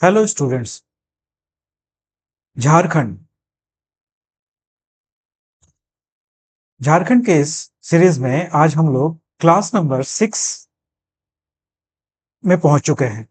Hello students. Jharkhand Jharkhand के इस series में आज हम लोग क्लास नंबर 6 में पहुंच चुके हैं।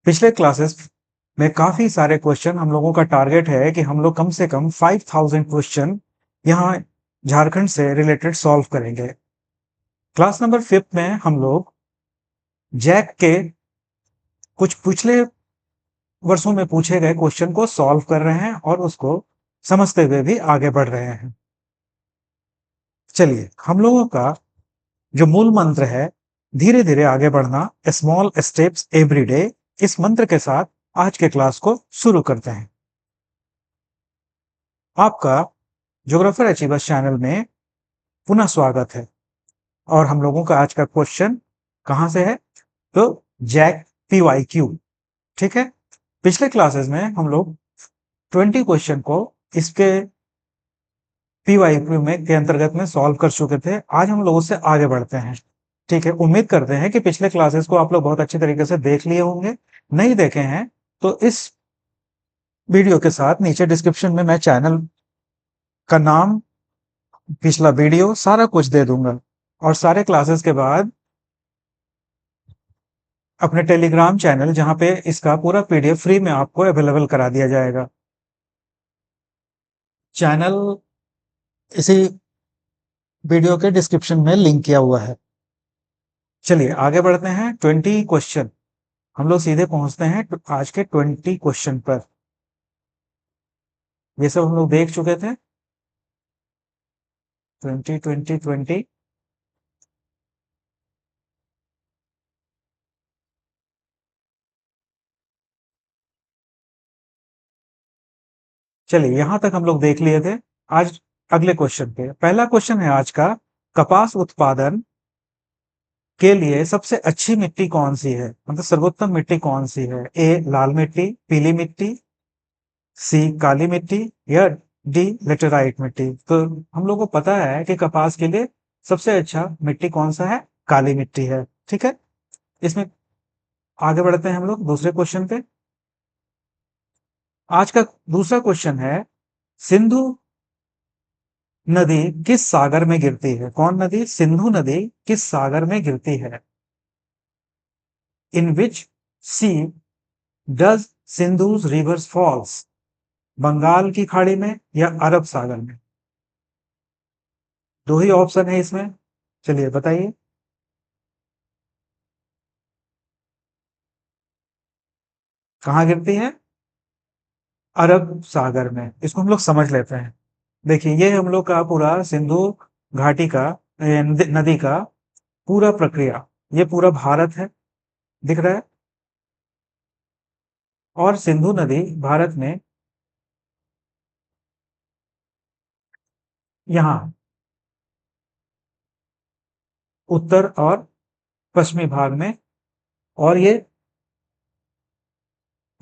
पिछले क्लासेस में काफी सारे क्वेश्चन, हम लोगों का टारगेट है कि हम लोग कम से कम 5000 क्वेश्चन यहाँ झारखंड से रिलेटेड सॉल्व करेंगे। क्लास नंबर 5 में हम लोग जैक के कुछ पिछले वर्षों में पूछे गए क्वेश्चन को सॉल्व कर रहे हैं और उसको समझते हुए भी आगे बढ़ रहे हैं। चलिए, हम लोगों का जो मूल मंत्र है, धीरे धीरे आगे बढ़ना, स्मॉल स्टेप्स एवरी डे, इस मंत्र के साथ आज के क्लास को शुरू करते हैं। आपका ज्योग्राफर अचीवर्स चैनल में पुनः स्वागत है। और हम लोगों का आज का क्वेश्चन कहां से है? तो जैक PYQ। ठीक है, पिछले क्लासेस में हम लोग 20 क्वेश्चन को इसके PYQ में के अंतर्गत में सॉल्व कर चुके थे। आज हम लोग उससे आगे बढ़ते हैं। ठीक है, उम्मीद करते हैं कि पिछले क्लासेस को आप लोग बहुत अच्छे तरीके से देख लिए होंगे। नहीं देखे हैं तो इस वीडियो के साथ नीचे डिस्क्रिप्शन में मैं चैनल का नाम, पिछला वीडियो, सारा कुछ दे दूंगा। और सारे क्लासेस के बाद अपने टेलीग्राम चैनल, जहां पे इसका पूरा PDF फ्री में आपको अवेलेबल करा दिया जाएगा। चैनल इसी वीडियो के डिस्क्रिप्शन में लिंक किया हुआ है। चलिए आगे बढ़ते हैं। 20 क्वेश्चन, हम लोग सीधे पहुंचते हैं आज के 20 क्वेश्चन पर। ये सब हम लोग देख चुके थे। 20 20 20। चलिए, यहां तक हम लोग देख लिए थे। आज अगले क्वेश्चन पे, पहला क्वेश्चन है आज का, कपास उत्पादन के लिए सबसे अच्छी मिट्टी कौन सी है? मतलब सर्वोत्तम मिट्टी कौन सी है? ए लाल मिट्टी, पीली मिट्टी, सी काली मिट्टी, या डी लेटेराइट मिट्टी। तो हम लोग को पता है कि कपास के लिए सबसे अच्छा मिट्टी कौन सा है? काली मिट्टी है। ठीक है, इसमें आगे बढ़ते हैं हम लोग दूसरे क्वेश्चन पे। आज का दूसरा क्वेश्चन है, सिंधु नदी किस सागर में गिरती है? कौन नदी? सिंधु नदी किस सागर में गिरती है? In which sea does Sindhu's rivers falls? Bengal की खाड़ी में या अरब सागर में? दो ही ऑप्शन है इसमें। चलिए बताइए। कहाँ गिरती है? अरब सागर में। इसको हम लोग समझ लेते हैं। देखिए, ये हम लोग का पूरा सिंधु घाटी का, नदी का पूरा प्रक्रिया, ये पूरा भारत है, दिख रहा है। और सिंधु नदी भारत में यहाँ उत्तर और पश्चिमी भाग में, और ये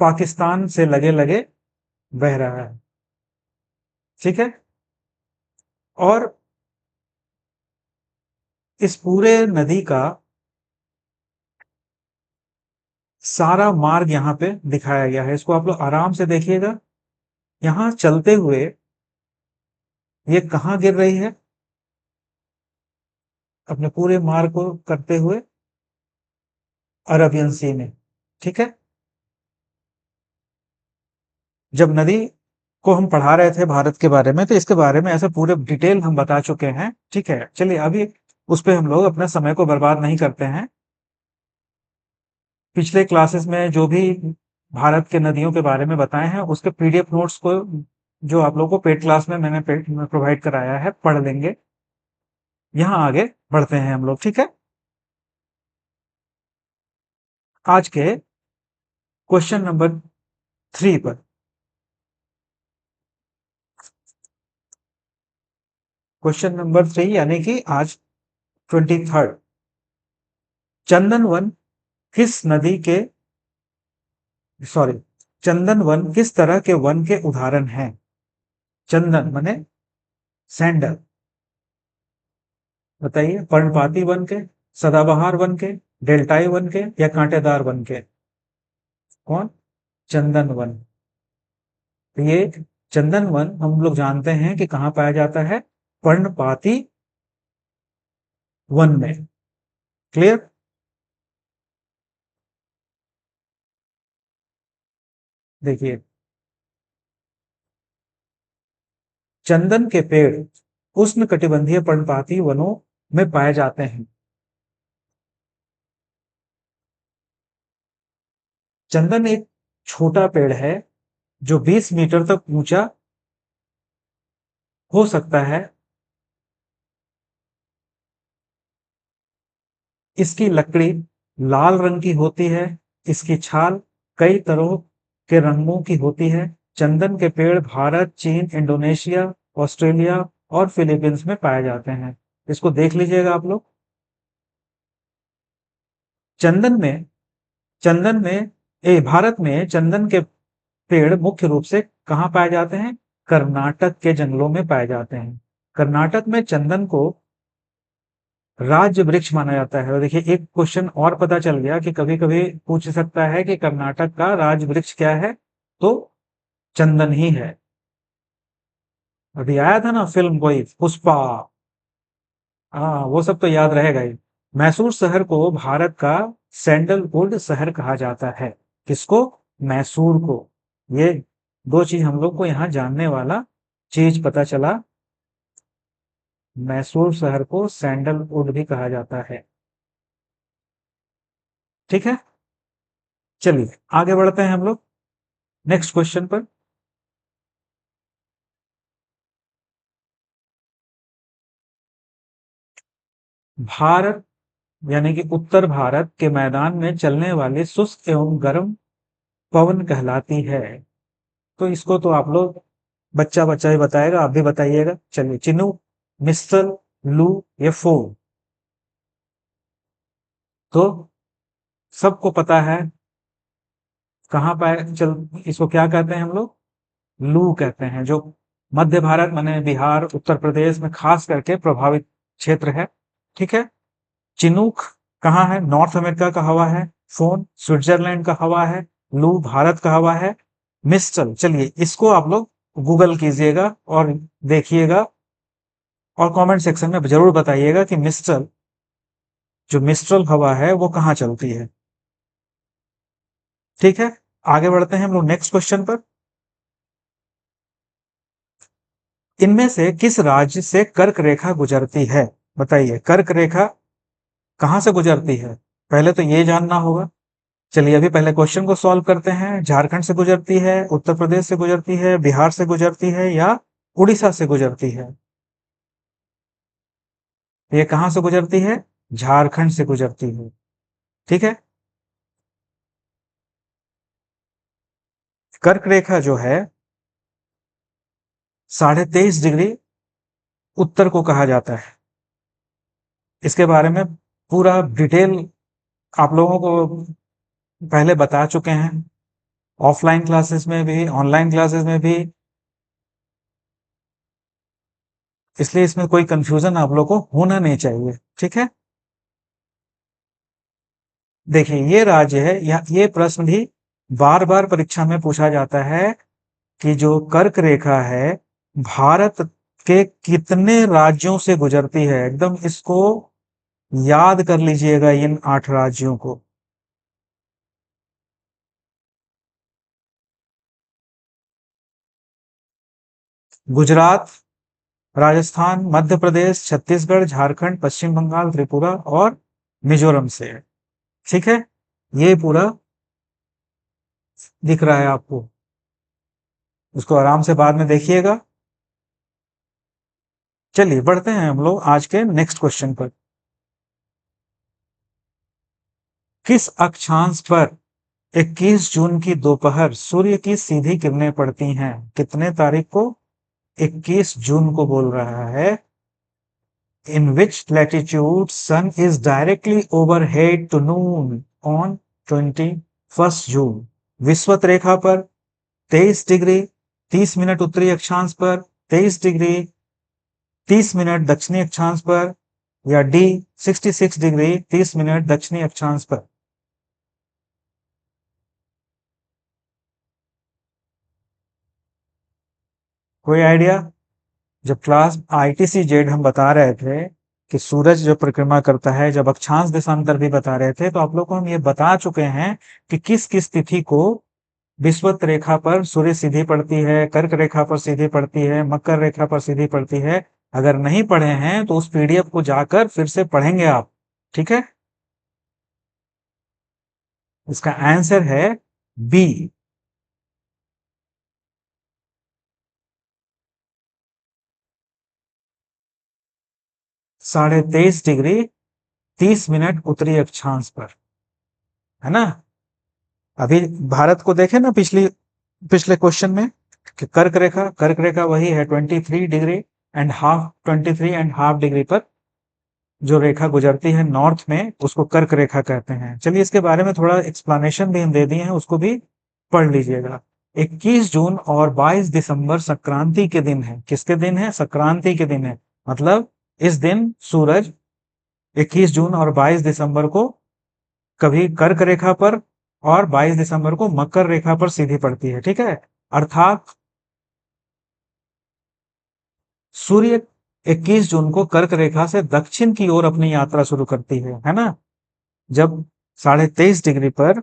पाकिस्तान से लगे लगे बह रहा है। ठीक है, और इस पूरे नदी का सारा मार्ग यहाँ पे दिखाया गया है। इसको आप लोग आराम से देखिएगा। यहाँ चलते हुए ये कहाँ गिर रही है? अपने पूरे मार्ग को करते हुए अरबियन सी में। ठीक है, जब नदी को हम पढ़ा रहे थे भारत के बारे में, तो इसके बारे में ऐसे पूरे डिटेल हम बता चुके हैं। ठीक है, चलिए अभी उस पे हम लोग अपना समय को बर्बाद नहीं करते हैं। पिछले क्लासेस में जो भी भारत के नदियों के बारे में बताए हैं, उसके PDF नोट्स को, जो आप लोगों को पेड क्लास में मैंने प्रोवाइड कराया है, पढ़ लेंगे। यहाँ आगे बढ़ते हैं हम लोग। ठीक है, आज के क्वेश्चन नंबर 3 पर। क्वेश्चन नंबर 3 यानी कि आज 23rd। चंदन वन किस नदी के, सॉरी, चंदन वन किस तरह के वन के उदाहरण हैं? चंदन माने सैंडल। बताइए, पर्णपाती वन के, सदाबहार वन के, डेल्टाई वन के, या कांटेदार वन के? कौन? चंदन वन। तो ये चंदन वन हम लोग जानते हैं कि कहाँ पाया जाता है, पर्णपाती वन में। क्लियर। देखिए, चंदन के पेड़ उष्ण कटिबंधीय पर्णपाती वनों में पाए जाते हैं। चंदन एक छोटा पेड़ है जो 20 मीटर तक ऊंचा हो सकता है। इसकी लकड़ी लाल रंग की होती है। इसकी छाल कई तरह के रंगों की होती है। चंदन के पेड़ भारत, चीन, इंडोनेशिया, ऑस्ट्रेलिया और फिलीपींस में पाए जाते हैं। इसको देख लीजिएगा आप लोग। चंदन में चंदन में भारत में चंदन के पेड़ मुख्य रूप से कहाँ पाए जाते हैं? कर्नाटक के जंगलों में पाए जाते हैं। कर्नाटक में चंदन को राज्य वृक्ष माना जाता है। और देखिए, एक क्वेश्चन और पता चल गया कि कभी कभी पूछ सकता है कि कर्नाटक का राज्य वृक्ष क्या है, तो चंदन ही है। अभी आया था ना फिल्म कोई पुष्पा। हाँ, वो सब तो याद रहेगा ही। मैसूर शहर को भारत का सैंडलवुड शहर कहा जाता है। किसको? मैसूर को। ये दो चीज हम लोग को यहाँ जानने वाला चीज पता चला। मैसूर शहर को सैंडलवुड भी कहा जाता है। ठीक है, चलिए आगे बढ़ते हैं हम लोग नेक्स्ट क्वेश्चन पर। भारत यानी कि उत्तर भारत के मैदान में चलने वाली शुष्क एवं गर्म पवन कहलाती है। तो इसको तो आप लोग बच्चा बच्चा ही बताएगा, आप भी बताइएगा। चलिए, चिनू, मिस्टल, लू, ये फोर। तो सबको पता है कहाँ पाए चल, इसको क्या कहते हैं हम लोग? लू कहते हैं, जो मध्य भारत माने बिहार, उत्तर प्रदेश में खास करके प्रभावित क्षेत्र है। ठीक है। चिनूक कहाँ है? नॉर्थ अमेरिका का हवा है। फोन स्विट्जरलैंड का हवा है। लू भारत का हवा है। मिस्टल, चलिए इसको आप लोग गूगल कीजिएगा और देखिएगा और कमेंट सेक्शन में जरूर बताइएगा कि मिस्टल, जो मिस्ट्रल हवा है वो कहाँ चलती है। ठीक है, आगे बढ़ते हैं हम लोग नेक्स्ट क्वेश्चन पर। इनमें से किस राज्य से कर्क रेखा गुजरती है? बताइए, कर्क रेखा कहां से गुजरती है? पहले तो ये जानना होगा। चलिए अभी पहले क्वेश्चन को सॉल्व करते हैं। झारखंड से गुजरती है, उत्तर प्रदेश से गुजरती है, बिहार से गुजरती है या उड़ीसा से गुजरती है? ये कहां से गुजरती है? झारखंड से गुजरती है। ठीक है। कर्क रेखा जो है 23.5 डिग्री उत्तर को कहा जाता है। इसके बारे में पूरा डिटेल आप लोगों को पहले बता चुके हैं, ऑफलाइन क्लासेस में भी, ऑनलाइन क्लासेस में भी। इसलिए इसमें कोई कंफ्यूजन आप लोग को होना नहीं चाहिए। ठीक है। देखिए, ये राज्य है, या ये प्रश्न भी बार बार परीक्षा में पूछा जाता है कि जो कर्क रेखा है भारत के कितने राज्यों से गुजरती है। एकदम इसको याद कर लीजिएगा, इन 8 राज्यों को। गुजरात, राजस्थान, मध्य प्रदेश, छत्तीसगढ़, झारखंड, पश्चिम बंगाल, त्रिपुरा और मिजोरम से है। ठीक है, ये पूरा दिख रहा है आपको, उसको आराम से बाद में देखिएगा। चलिए बढ़ते हैं हम लोग आज के नेक्स्ट क्वेश्चन पर। किस अक्षांश पर 21 जून की दोपहर सूर्य की सीधी किरणें पड़ती हैं? कितने तारीख को? 21 जून को बोल रहा है। In which latitude sun is directly overhead to noon on 21st June? विश्वत रेखा पर 23 डिग्री 30 मिनट उत्तरी अक्षांश पर, 23 डिग्री 30 मिनट दक्षिणी अक्षांश पर, या डी 66 डिग्री 30 मिनट दक्षिणी अक्षांश पर। कोई आइडिया? जब क्लास आईटीसी जेड हम बता रहे थे कि सूरज जो परिक्रमा करता है, जब अक्षांश देशांतर भी बता रहे थे, तो आप लोग को हम ये बता चुके हैं कि किस किस तिथि को विषुवत रेखा पर सूर्य सीधी पड़ती है, कर्क रेखा पर सीधी पड़ती है, मकर रेखा पर सीधी पड़ती है। अगर नहीं पढ़े हैं तो उस पीडीएफ को जाकर फिर से पढ़ेंगे आप। ठीक है, इसका आंसर है बी। 23.5 डिग्री 30 मिनट उत्तरी अक्षांश पर, है ना। अभी भारत को देखें ना, पिछले क्वेश्चन में कि कर्क रेखा वही है 23.5 डिग्री पर जो रेखा गुजरती है नॉर्थ में, उसको कर्क रेखा कहते हैं। चलिए इसके बारे में थोड़ा एक्सप्लेनेशन भी हम दे दिए हैं, उसको भी पढ़ लीजिएगा। 21 जून और 22 दिसंबर संक्रांति के दिन है। किसके दिन है? संक्रांति के दिन है। मतलब इस दिन सूरज 21 जून और 22 दिसंबर को कभी कर्क रेखा पर और 22 दिसंबर को मकर रेखा पर सीधी पड़ती है। ठीक है, अर्थात सूर्य 21 जून को कर्क रेखा से दक्षिण की ओर अपनी यात्रा शुरू करती है ना। जब 23.5 डिग्री पर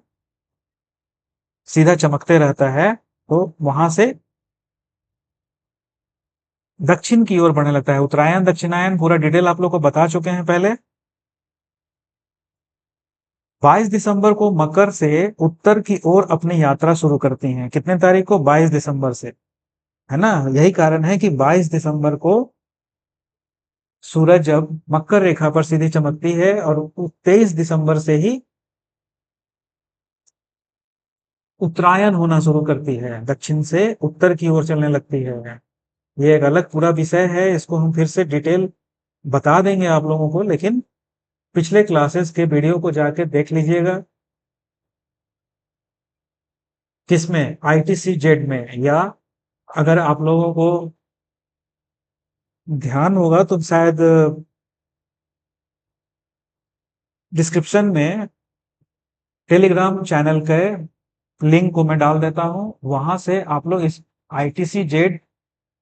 सीधा चमकते रहता है तो वहां से दक्षिण की ओर बढ़ने लगता है। उत्तरायण दक्षिणायन पूरा डिटेल आप लोग को बता चुके हैं पहले। 22 दिसंबर को मकर से उत्तर की ओर अपनी यात्रा शुरू करती हैं। कितने तारीख को? 22 दिसंबर से, है ना। यही कारण है कि 22 दिसंबर को सूरज जब मकर रेखा पर सीधी चमकती है और 23 दिसंबर से ही उत्तरायण होना शुरू करती है, दक्षिण से उत्तर की ओर चलने लगती है। ये एक अलग पूरा विषय है, इसको हम फिर से डिटेल बता देंगे आप लोगों को, लेकिन पिछले क्लासेस के वीडियो को जाके देख लीजिएगा। किसमें? आईटीसी जेड में। या अगर आप लोगों को ध्यान होगा तो शायद डिस्क्रिप्शन में टेलीग्राम चैनल के लिंक को मैं डाल देता हूं, वहां से आप लोग इस आईटीसी जेड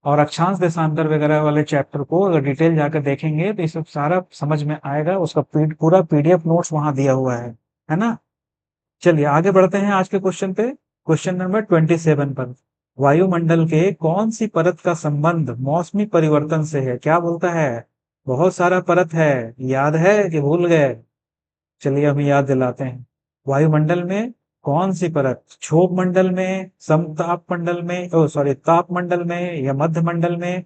और अक्षांश देशांतर वगैरह वाले चैप्टर को अगर डिटेल जाकर देखेंगे तो ये सब सारा समझ में आएगा। उसका पूरा पीडीएफ नोट्स वहां दिया हुआ है ना। चलिए आगे बढ़ते हैं आज के क्वेश्चन पे। क्वेश्चन नंबर 27 पर, वायुमंडल के कौन सी परत का संबंध मौसमी परिवर्तन से है? क्या बोलता है? बहुत सारा परत है, याद है कि भूल गए? चलिए हम याद दिलाते हैं। वायुमंडल में कौन सी परत? क्षोभ मंडल में, समताप मंडल में, ओ सॉरी ताप मंडल में, या मध्य मंडल में,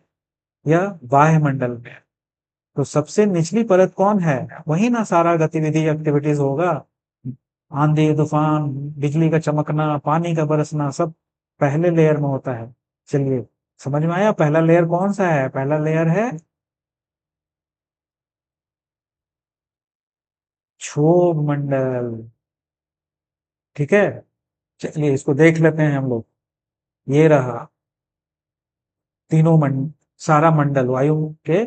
या बाह्य मंडल में? तो सबसे निचली परत कौन है? वही ना सारा गतिविधि एक्टिविटीज होगा। आंधी तूफान, बिजली का चमकना, पानी का बरसना, सब पहले लेयर में होता है। चलिए समझ में आया पहला लेयर कौन सा है? पहला लेयर है क्षोभ मंडल। ठीक है, चलिए इसको देख लेते हैं हम लोग। ये रहा तीनों सारा मंडल वायु के